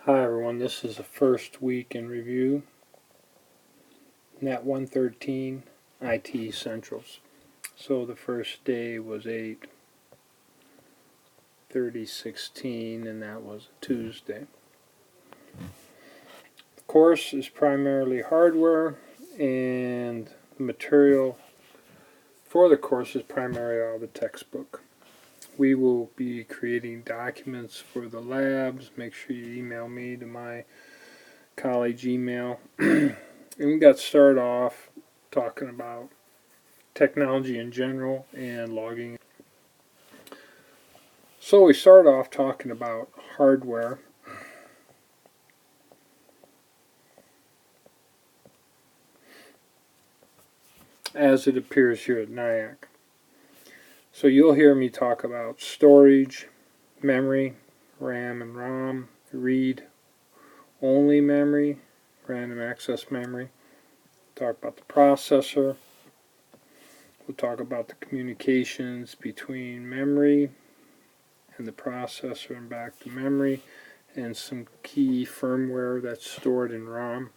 Hi everyone, this is the first week in review, NET-113 IT Essentials. So the first day was 8/30/16 and that was a Tuesday. The course is primarily hardware and the material for the course is primarily all the textbook. We will be creating documents for the labs. Make sure you email me to my college email. And we got started off talking about technology in general and logging. So we started off talking about hardware. As it appears here at NIACC. So you'll hear me talk about storage, memory, RAM and ROM, read-only memory, random access memory. Talk about the processor. We'll talk about the communications between memory and the processor and back to memory, and some key firmware that's stored in ROM.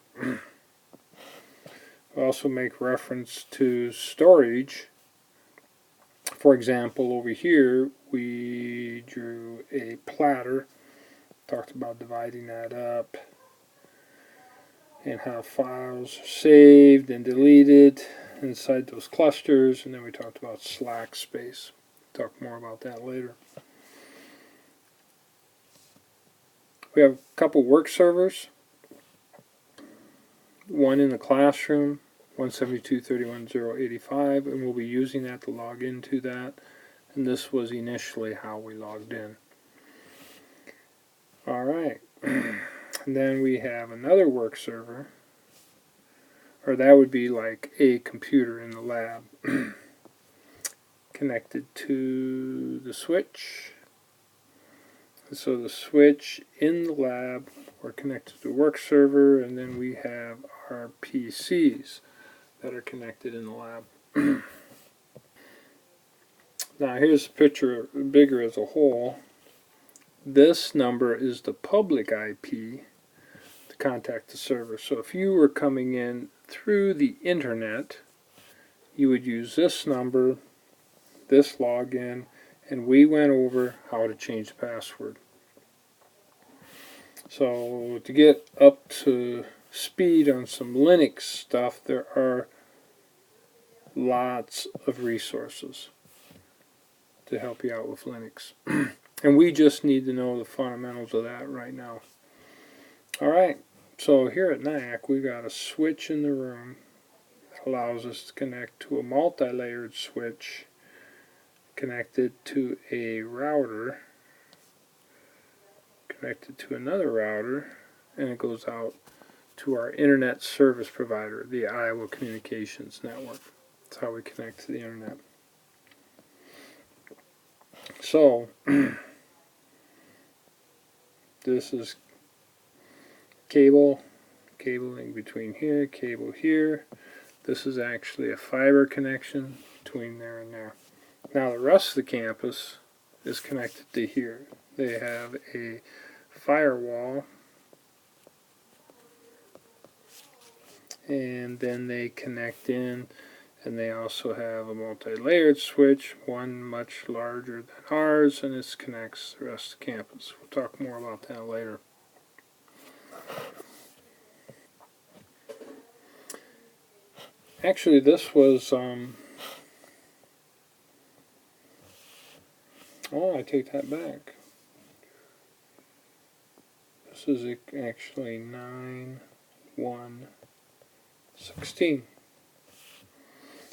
We'll also make reference to storage. For example, over here we drew a platter, talked about dividing that up and how files are saved and deleted inside those clusters, and then we talked about slack space. Talk more about that later. We have a couple work servers, one in the classroom, 172.31.0.85, and we'll be using that to log into that, and this was initially how we logged in. Alright, and then we have another work server, or that would be like a computer in the lab, connected to the switch. So the switch in the lab, we're connected to the work server, and then we have our PCs that are connected in the lab. Now here's a picture bigger as a whole. This number is the public IP to contact the server. So if you were coming in through the internet, you would use this number, this login, and we went over how to change the password. So to get up to speed on some Linux stuff, there are lots of resources to help you out with Linux. And we just need to know the fundamentals of that right now. Alright, so here at NIACC we got a switch in the room that allows us to connect to a multi-layered switch connected to a router, connected to another router, and it goes out to our internet service provider, the Iowa Communications Network. That's how we connect to the internet. So this is cabling between here, cable here. This is actually a fiber connection between there and there. Now the rest of the campus is connected to here. They have a firewall, and then they connect in, and they also have a multi-layered switch, one much larger than ours, and this connects the rest of the campus. We'll talk more about that later. Actually, this was oh, I take that back. This is actually 9.1.16.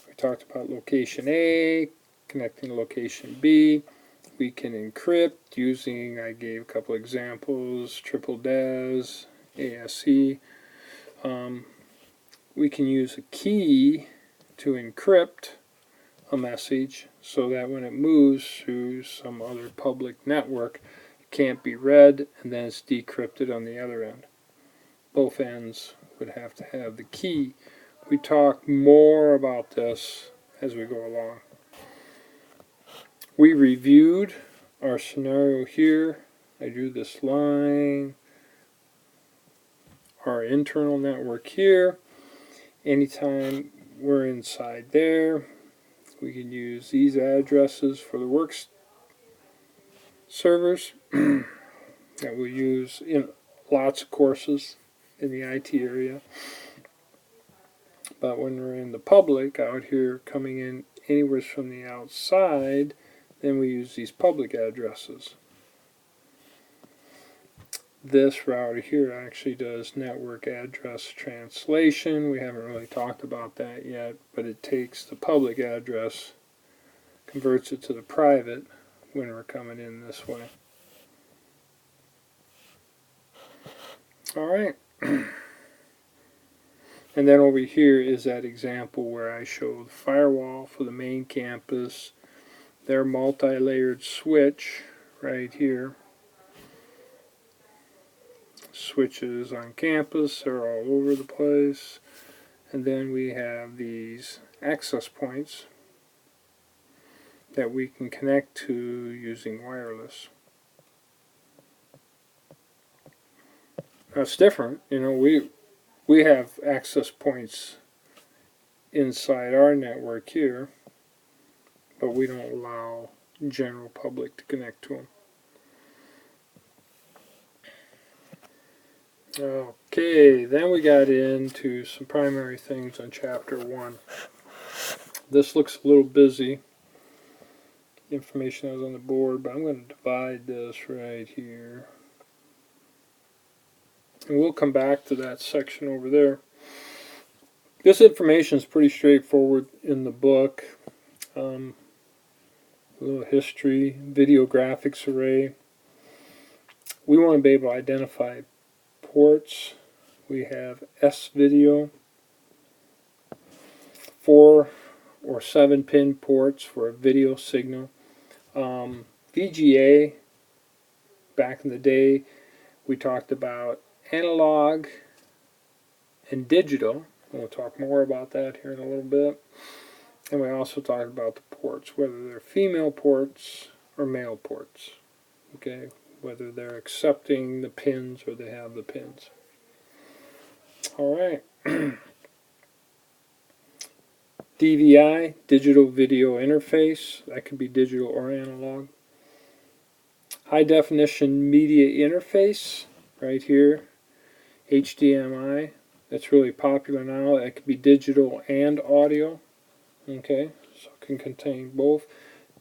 We talked about location A, connecting to location B. We can encrypt using, I gave a couple examples, triple DES, ASE. We can use a key to encrypt a message so that when it moves through some other public network, it can't be read, and then it's decrypted on the other end. Both ends would have to have the key. We talk more about this as we go along. We reviewed our scenario here. I drew this line, our internal network here. Anytime we're inside there, we can use these addresses for the work servers that we'll use in lots of courses in the IT area. But when we're in the public out here coming in anywhere from the outside, then we use these public addresses. This router here actually does network address translation. We haven't really talked about that yet, but it takes the public address, converts it to the private when we're coming in this way. Alright. And then over here is that example where I show the firewall for the main campus, their multi-layered switch right here. Switches on campus are all over the place, and then we have these access points that we can connect to using wireless. That's different, you know, we have access points inside our network here, but we don't allow general public to connect to them. Okay, then we got into some primary things on chapter 1. This looks a little busy. The information is on the board, but I'm going to divide this right here. And we'll come back to that section over there. This information is pretty straightforward in the book. A little history, video graphics array. We want to be able to identify ports. We have S video, 4 or 7 pin ports for a video signal. VGA, back in the day, we talked about analog and digital. We'll talk more about that here in a little bit. And we also talked about the ports, whether they're female ports or male ports. Okay, whether they're accepting the pins or they have the pins. Alright. DVI, digital video interface. That could be digital or analog. High definition media interface, right here. HDMI. That's really popular now. That could be digital and audio. Okay, so it can contain both.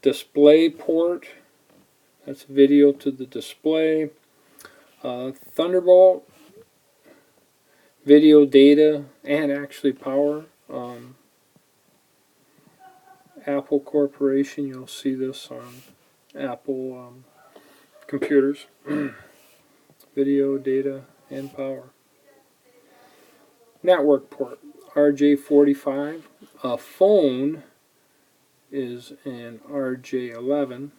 Display port. That's video to the display. Thunderbolt, video, data, and actually power. Apple Corporation, you'll see this on Apple computers. Video, data, and power. Network port, RJ45. A phone is an RJ11.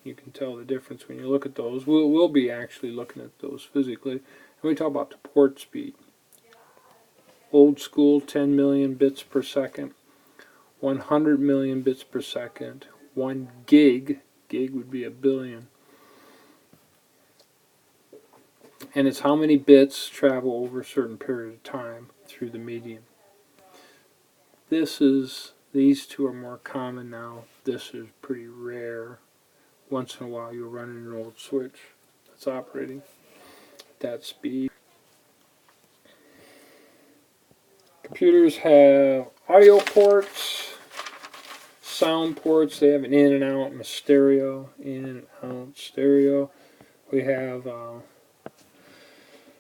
You can tell the difference when you look at those. We'll be actually looking at those physically. And we talk about the port speed. Old school, 10 million bits per second. 100 million bits per second. 1 gig. Gig would be a billion. And it's how many bits travel over a certain period of time through the medium. These two are more common now. This is pretty rare. Once in a while you'll run an old switch that's operating at that speed. Computers have audio ports, sound ports. They have an in and out and a stereo. In and out stereo. We have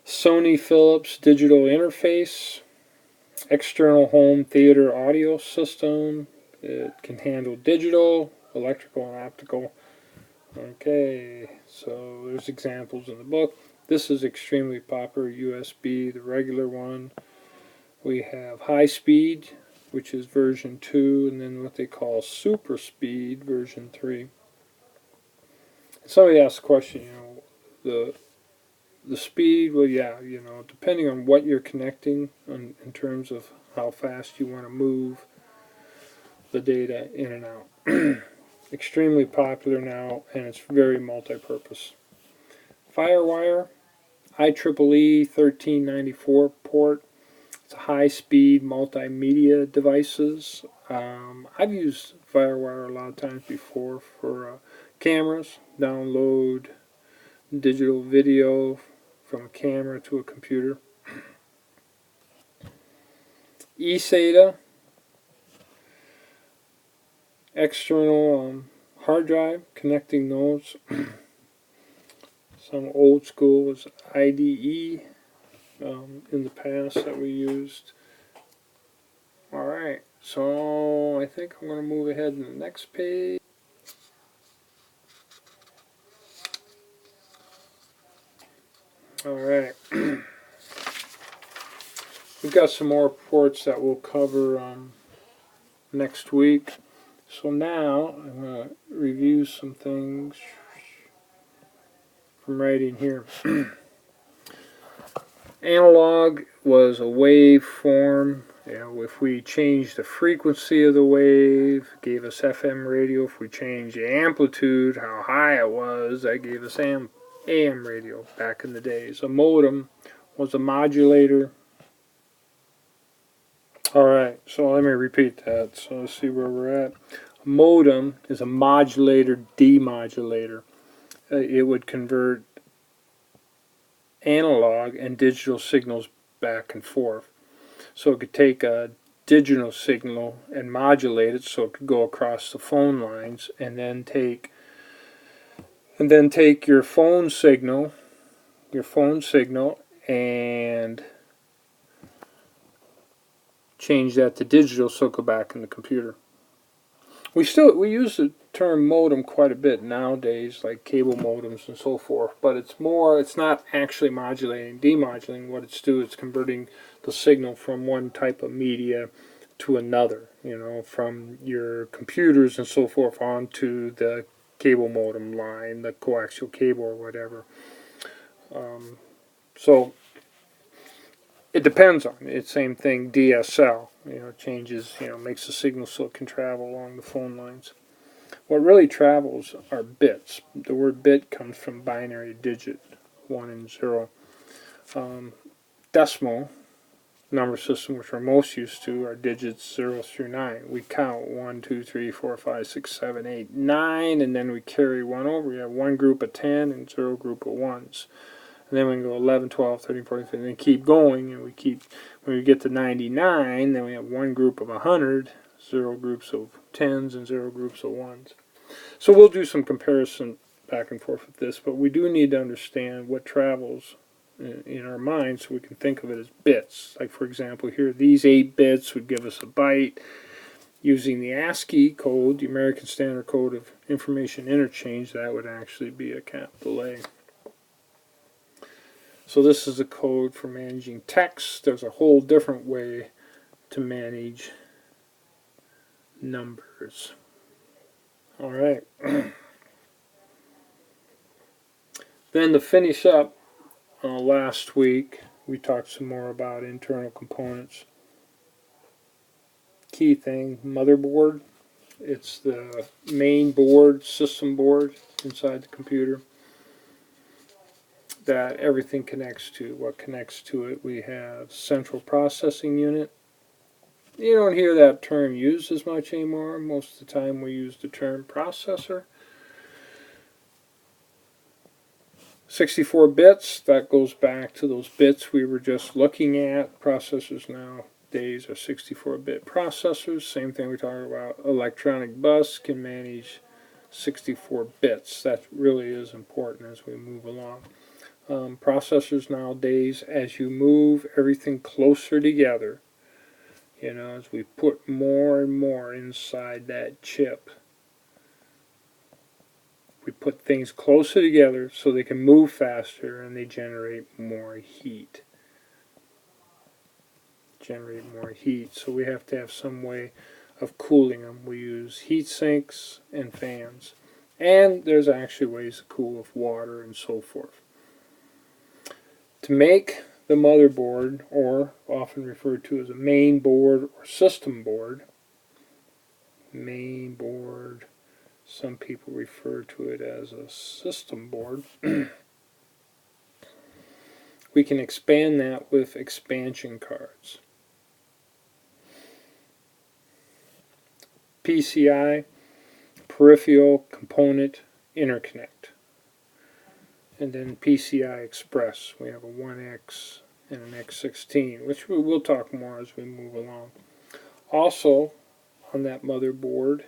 Sony Philips digital interface, external home theater audio system. It can handle digital, electrical, and optical. Okay, so there's examples in the book. This is extremely popular, USB, the regular one. We have high speed, which is version 2, and then what they call super speed, version 3. Somebody asked the question, you know, the speed, well, yeah, you know, depending on what you're connecting in terms of how fast you want to move the data in and out. Extremely popular now, and it's very multi-purpose. Firewire, IEEE 1394 port. It's a high-speed multimedia devices. I've used FireWire a lot of times before for cameras, download digital video from a camera to a computer. eSATA, external hard drive, connecting those. Some old school was IDE in the past that we used. Alright, so I think I'm going to move ahead to the next page. Alright, we've got some more reports that we'll cover next week. So now I'm going to review some things from writing here. Analog was a wave form. If we changed the frequency of the wave, it gave us FM radio. If we changed the amplitude, how high it was, that gave us AM radio back in the days. A modem was a modulator. Alright, so let me repeat that. So let's see where we're at. A modem is a modulator demodulator. It would convert analog and digital signals back and forth. So it could take a digital signal and modulate it so it could go across the phone lines, and then take your phone signal and change that to digital so it go back in the computer. We use the term modem quite a bit nowadays, like cable modems and so forth, but it's not actually modulating, demodulating. What it's doing is converting the signal from one type of media to another, from your computers and so forth onto the cable modem line, the coaxial cable or whatever. So it depends on it. Same thing, DSL, changes, makes the signal so it can travel along the phone lines. What really travels are bits. The word bit comes from binary digit, 1 and 0. Decimal number system, which we're most used to, are digits 0 through 9. We count 1, 2, 3, 4, 5, 6, 7, 8, 9, and then we carry 1 over. We have 1 group of 10 and 0 group of 1s. And then we can go 11, 12, 13, 14, 15, and then keep going, and when we get to 99, then we have 1 group of 100, 0 groups of 10s, and 0 groups of 1s. So we'll do some comparison back and forth with this, but we do need to understand what travels in our mind so we can think of it as bits. Like, for example, here, these 8 bits would give us a byte. Using the ASCII code, the American Standard Code of Information Interchange, that would actually be a capital A. So this is a code for managing text. There's a whole different way to manage numbers. Alright. Then to finish up, last week we talked some more about internal components. Key thing, motherboard. It's the main board, system board inside the computer that everything connects to. What connects to it? We have central processing unit. You don't hear that term used as much anymore. Most of the time we use the term processor. 64 bits, that goes back to those bits we were just looking at. Processors nowadays are 64-bit processors. Same thing we talk about. Electronic bus can manage 64 bits. That really is important as we move along. Processors nowadays, as you move everything closer together, as we put more and more inside that chip, we put things closer together so they can move faster and they generate more heat. So we have to have some way of cooling them. We use heat sinks and fans. And there's actually ways to cool with water and so forth. To make the motherboard, or often referred to as a main board or system board, some people refer to it as a system board. we can expand that with expansion cards. PCI, Peripheral Component Interconnect. And then PCI Express. We have a 1X and an X16, which we will talk more as we move along. Also, on that motherboard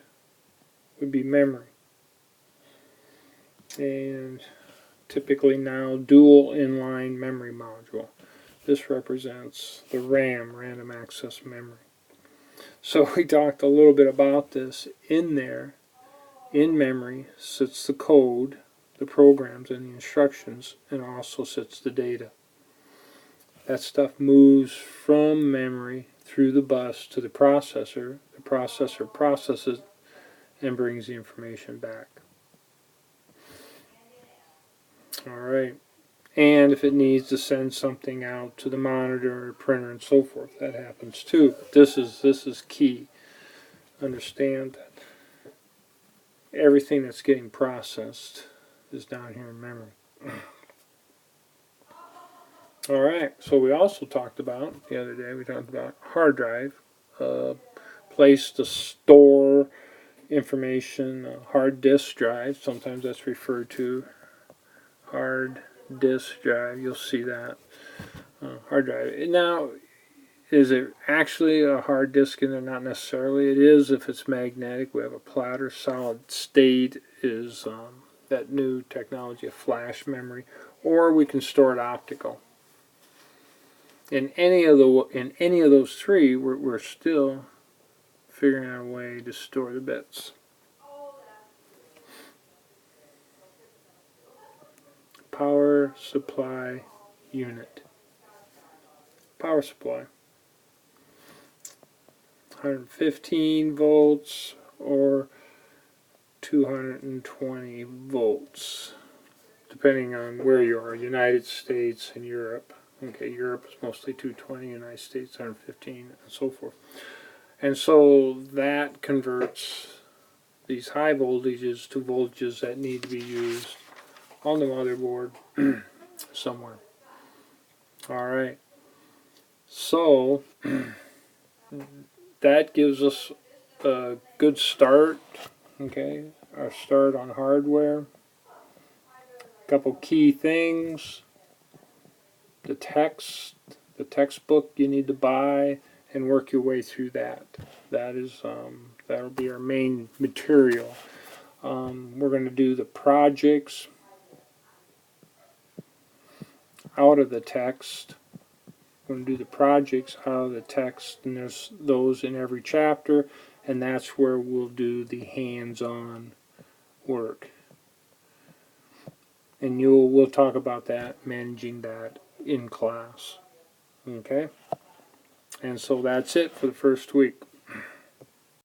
would be memory. And typically now dual inline memory module. This represents the RAM, random access memory. So we talked a little bit about this. In there, in memory, sits the code, the programs, and the instructions, and also sits the data. That stuff moves from memory through the bus to the processor. The processor processes and brings the information back. Alright. And if it needs to send something out to the monitor or printer and so forth, that happens too. But this is key. Understand that everything that's getting processed is down here in memory. Alright, so we also talked about, the other day, we talked about hard drive, place to store information, hard disk drive, sometimes that's referred to, hard disk drive, you'll see that, hard drive. Now, is it actually a hard disk in there? Not necessarily. It is if it's magnetic. We have a platter. Solid state is that new technology of flash memory, or we can store it optical. In any of those three, we're still figuring out a way to store the bits. Power supply unit. Power supply. 115 volts or 220 volts, depending on where you are. United States and Europe. Okay, Europe is mostly 220, United States 115, and so forth. And so that converts these high voltages to voltages that need to be used on the motherboard somewhere. Alright, so that gives us a good start, okay, our start on hardware. A couple key things: the text, the textbook you need to buy, and work your way through that. That'll be our main material. We're going to do the projects out of the text. We're going to do the projects out of the text, and there's those in every chapter, and that's where we'll do the hands-on work. And we'll talk about that, managing that in class. Okay? And so that's it for the first week.